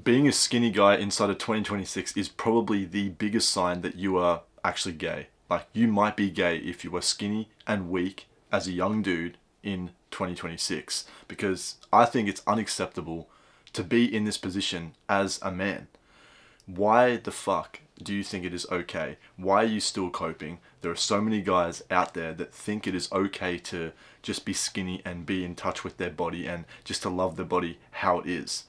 being a skinny guy inside of 2026 is probably the biggest sign that you are actually gay. Like, you might be gay if you are skinny and weak as a young dude in 2026, because I think it's unacceptable to be in this position as a man. Why the fuck do you think it is okay? Why are you still coping? There are so many guys out there that think it is okay to just be skinny and be in touch with their body and just to love their body how it is.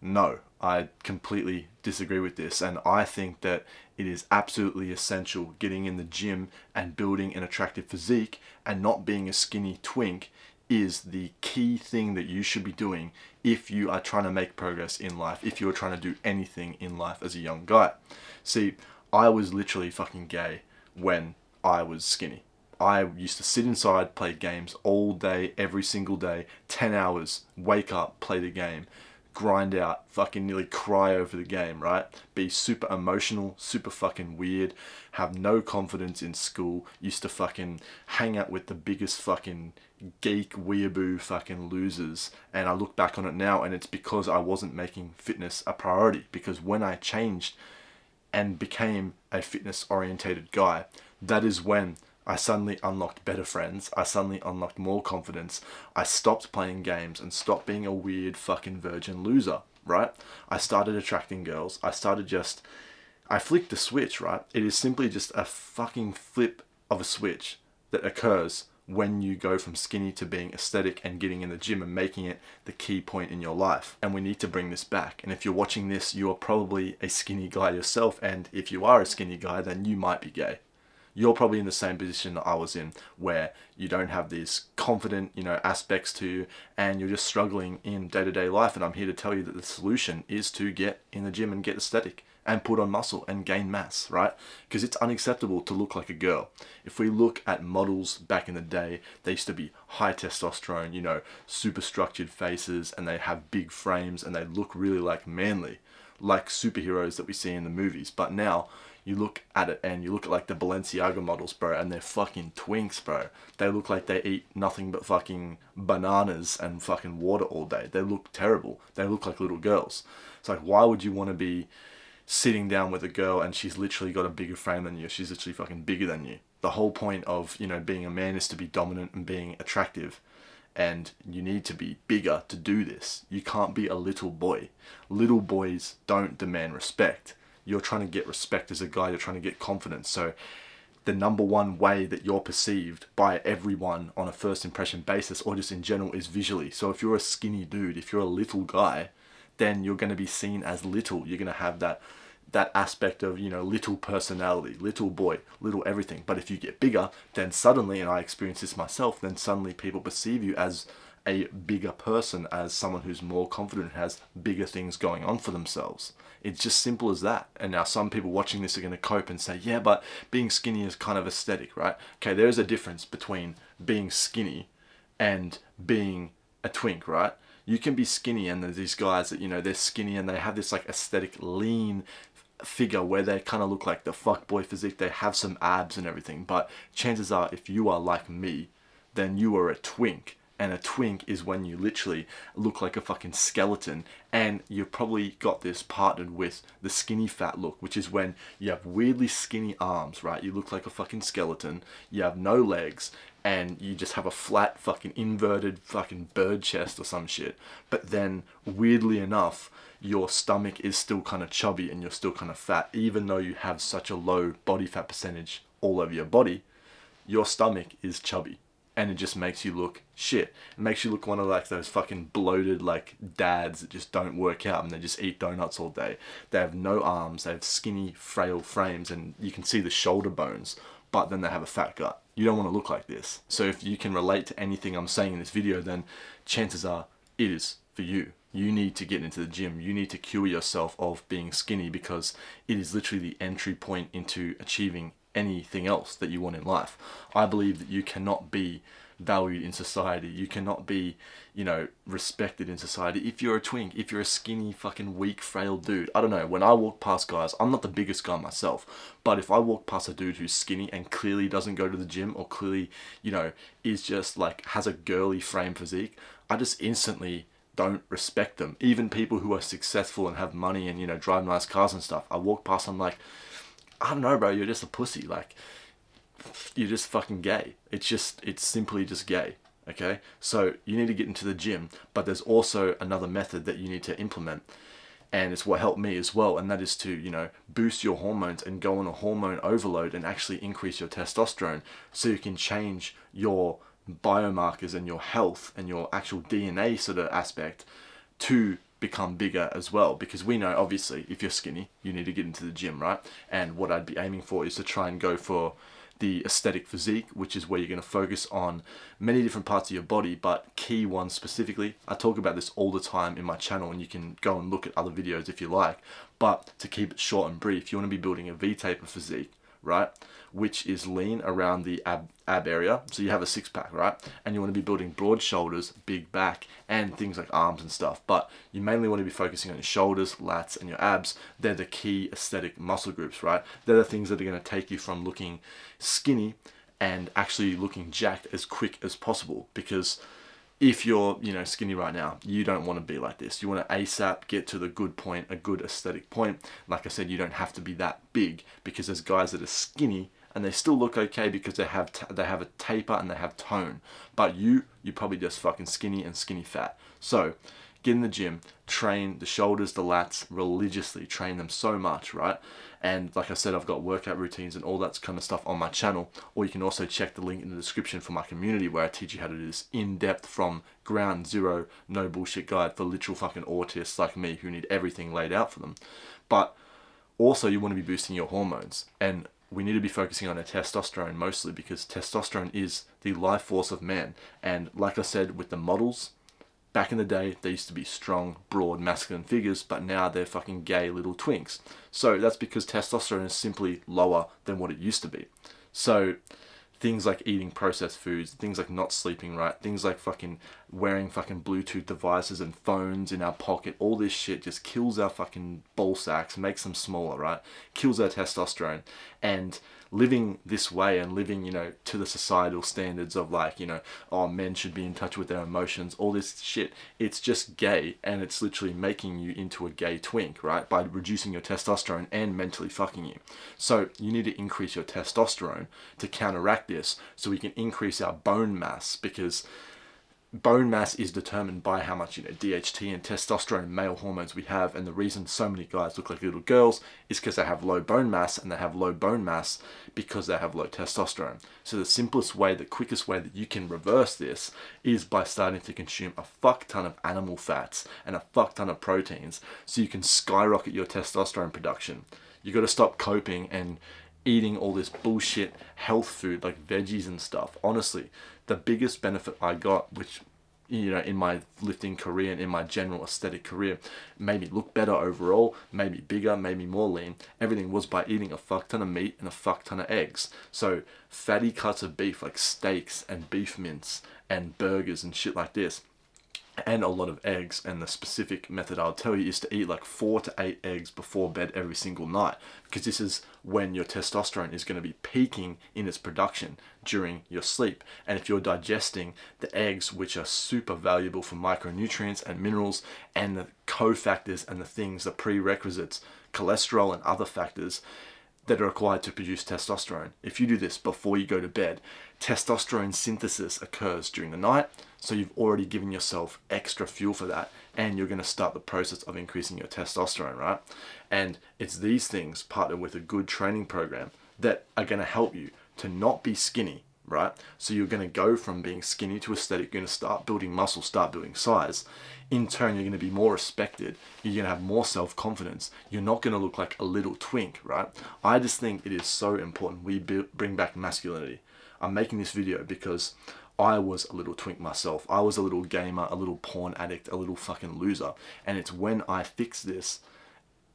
No, I completely disagree with this, and I think that it is absolutely essential getting in the gym and building an attractive physique and not being a skinny twink is the key thing that you should be doing if you are trying to make progress in life, if you're trying to do anything in life as a young guy. See, I was literally fucking gay when I was skinny. I used to sit inside, play games all day, every single day, 10 hours, wake up, play the game, grind out, fucking nearly cry over the game, right? Be super emotional, super fucking weird, have no confidence in school, used to fucking hang out with the biggest fucking geek weeaboo fucking losers. And I look back on it now and it's because I wasn't making fitness a priority. Because when I changed and became a fitness orientated guy, that is when I suddenly unlocked better friends. I suddenly unlocked more confidence. I stopped playing games and stopped being a weird fucking virgin loser, right? I started attracting girls. I flicked the switch, right? It is simply just a fucking flip of a switch that occurs when you go from skinny to being aesthetic and getting in the gym and making it the key point in your life. And we need to bring this back. And if you're watching this, you are probably a skinny guy yourself. And if you are a skinny guy, then you might be gay. You're probably in the same position that I was in, where you don't have these confident, aspects to you, and you're just struggling in day-to-day life. And I'm here to tell you that the solution is to get in the gym and get aesthetic and put on muscle and gain mass, right? Because it's unacceptable to look like a girl. If we look at models back in the day, they used to be high testosterone, super structured faces, and they have big frames, and they look really like manly, like superheroes that we see in the movies. But now, you look at it and you look at like the Balenciaga models, bro, and they're fucking twinks, bro. They look like they eat nothing but fucking bananas and fucking water all day. They look terrible. They look like little girls. It's like, why would you want to be sitting down with a girl and she's literally got a bigger frame than you? She's literally fucking bigger than you. The whole point of, being a man is to be dominant and being attractive. And you need to be bigger to do this. You can't be a little boy. Little boys don't demand respect. You're trying to get respect as a guy, you're trying to get confidence. So the number one way that you're perceived by everyone on a first impression basis, or just in general, is visually. So if you're a skinny dude, if you're a little guy, then you're going to be seen as little. You're going to have that aspect of, little personality, little boy, little everything. But if you get bigger, then suddenly, and I experience this myself, then suddenly people perceive you as a bigger person, as someone who's more confident, has bigger things going on for themselves. It's just simple as that. And now some people watching this are going to cope and say, yeah, but being skinny is kind of aesthetic, right? Okay, there is a difference between being skinny and being a twink, right? You can be skinny, and there's these guys that, they're skinny and they have this like aesthetic lean figure where they kind of look like the fuckboy physique. They have some abs and everything. But chances are, if you are like me, then you are a twink. And a twink is when you literally look like a fucking skeleton, and you've probably got this partnered with the skinny fat look, which is when you have weirdly skinny arms, right? You look like a fucking skeleton, you have no legs, and you just have a flat fucking inverted fucking bird chest or some shit. But then, weirdly enough, your stomach is still kind of chubby and you're still kind of fat, even though you have such a low body fat percentage all over your body. Your stomach is chubby. And it just makes you look shit. It makes you look one of like those fucking bloated like dads that just don't work out and they just eat donuts all day. They have no arms, they have skinny, frail frames, and you can see the shoulder bones, but then they have a fat gut. You don't want to look like this. So if you can relate to anything I'm saying in this video, then chances are it is for you. You need to get into the gym. You need to cure yourself of being skinny, because it is literally the entry point into achieving anything else that you want in life. I believe that you cannot be valued in society. You cannot be, respected in society if you're a twink, if you're a skinny, fucking weak, frail dude. I don't know. When I walk past guys, I'm not the biggest guy myself, but if I walk past a dude who's skinny and clearly doesn't go to the gym, or clearly, is just like has a girly frame physique, I just instantly don't respect them. Even people who are successful and have money and, you know, drive nice cars and stuff, I walk past, I'm like, I don't know, bro, you're just a pussy. Like, you're just fucking gay. It's simply just gay. Okay, so you need to get into the gym, but there's also another method that you need to implement, and it's what helped me as well, and that is to, you know, boost your hormones and go on a hormone overload and actually increase your testosterone, so you can change your biomarkers and your health and your actual DNA sort of aspect to become bigger as well. Because we know, obviously, if you're skinny, you need to get into the gym, right? And what I'd be aiming for is to try and go for the aesthetic physique, which is where you're going to focus on many different parts of your body, but key ones specifically. I talk about this all the time in my channel, and you can go and look at other videos if you like. But to keep it short and brief, you want to be building a V-taper physique, right? Which is lean around the ab area, so you have a six-pack, right? And you want to be building broad shoulders, big back, and things like arms and stuff. But you mainly want to be focusing on your shoulders, lats, and your abs. They're the key aesthetic muscle groups, right? They're the things that are going to take you from looking skinny and actually looking jacked as quick as possible. Because if you're, you know, skinny right now, you don't want to be like this. You want to ASAP get to the good point, a good aesthetic point. Like I said, you don't have to be that big, because there's guys that are skinny and they still look okay because they have a taper and they have tone. But you're probably just fucking skinny and skinny fat. So get in the gym, train the shoulders, the lats religiously, train them so much, right? And like I said, I've got workout routines and all that kind of stuff on my channel. Or you can also check the link in the description for my community, where I teach you how to do this in depth from ground zero, no bullshit guide for literal fucking autists like me who need everything laid out for them. But also you want to be boosting your hormones, and we need to be focusing on our testosterone mostly, because testosterone is the life force of man. And like I said, with the models, back in the day, they used to be strong, broad, masculine figures, but now they're fucking gay little twinks. So that's because testosterone is simply lower than what it used to be. So things like eating processed foods, things like not sleeping right, things like fucking wearing fucking Bluetooth devices and phones in our pocket, all this shit just kills our fucking ball sacks, makes them smaller, right? Kills our testosterone. And living this way and living, you know, to the societal standards of like, you know, oh, men should be in touch with their emotions, all this shit, it's just gay, and it's literally making you into a gay twink, right? By reducing your testosterone and mentally fucking you. So you need to increase your testosterone to counteract this, so we can increase our bone mass, because bone mass is determined by how much, you know, DHT and testosterone, male hormones we have. And the reason so many guys look like little girls is because they have low bone mass, and they have low bone mass because they have low testosterone. So the simplest way, the quickest way that you can reverse this is by starting to consume a fuck ton of animal fats and a fuck ton of proteins, so you can skyrocket your testosterone production. You got to stop coping and eating all this bullshit health food like veggies and stuff. Honestly, the biggest benefit I got, which, you know, in my lifting career and in my general aesthetic career, made me look better overall, made me bigger, made me more lean, everything was by eating a fuck ton of meat and a fuck ton of eggs. So fatty cuts of beef like steaks and beef mince and burgers and shit like this, and a lot of eggs. And the specific method I'll tell you is to eat like 4 to 8 eggs before bed every single night, because this is when your testosterone is going to be peaking in its production during your sleep. And if you're digesting the eggs, which are super valuable for micronutrients and minerals and the cofactors and the things, the prerequisites, cholesterol and other factors that are required to produce testosterone, if you do this before you go to bed, testosterone synthesis occurs during the night. So you've already given yourself extra fuel for that, and you're going to start the process of increasing your testosterone, right? And it's these things, partnered with a good training program, that are going to help you to not be skinny, right? So you're going to go from being skinny to aesthetic. You're going to start building muscle, start building size. In turn, you're going to be more respected. You're going to have more self-confidence. You're not going to look like a little twink, right? I just think it is so important we bring back masculinity. I'm making this video because I was a little twink myself. I was a little gamer, a little porn addict, a little fucking loser. And it's when I fixed this,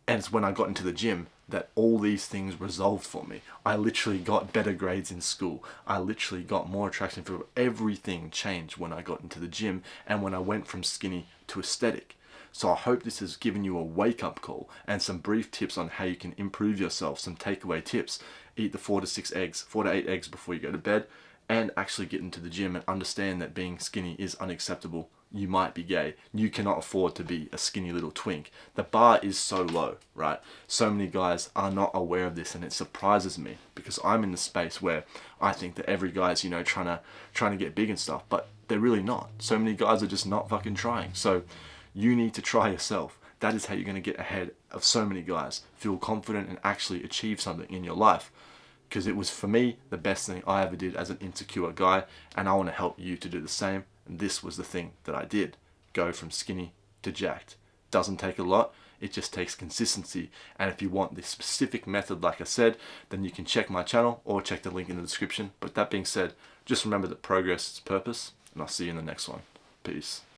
and it's when I got into the gym, that all these things resolved for me. I literally got better grades in school. I literally got more attraction for everything changed when I got into the gym and when I went from skinny to aesthetic. So I hope this has given you a wake-up call and some brief tips on how you can improve yourself, some takeaway tips. Eat the 4 to 8 eggs before you go to bed, and actually get into the gym and understand that being skinny is unacceptable you might be gay. You cannot afford to be a skinny little twink. The bar is so low, right? So many guys are not aware of this, and it surprises me because I'm in the space where I think that every guy's, you know, trying to get big and stuff, but they're really not. So many guys are just not fucking trying. So you need to try yourself. That is how you're going to get ahead of so many guys. Feel confident and actually achieve something in your life. Because it was, for me, the best thing I ever did as an insecure guy, and I want to help you to do the same. And this was the thing that I did. Go from skinny to jacked. Doesn't take a lot, it just takes consistency. And if you want this specific method, like I said, then you can check my channel or check the link in the description. But that being said, just remember that progress is purpose, and I'll see you in the next one. Peace.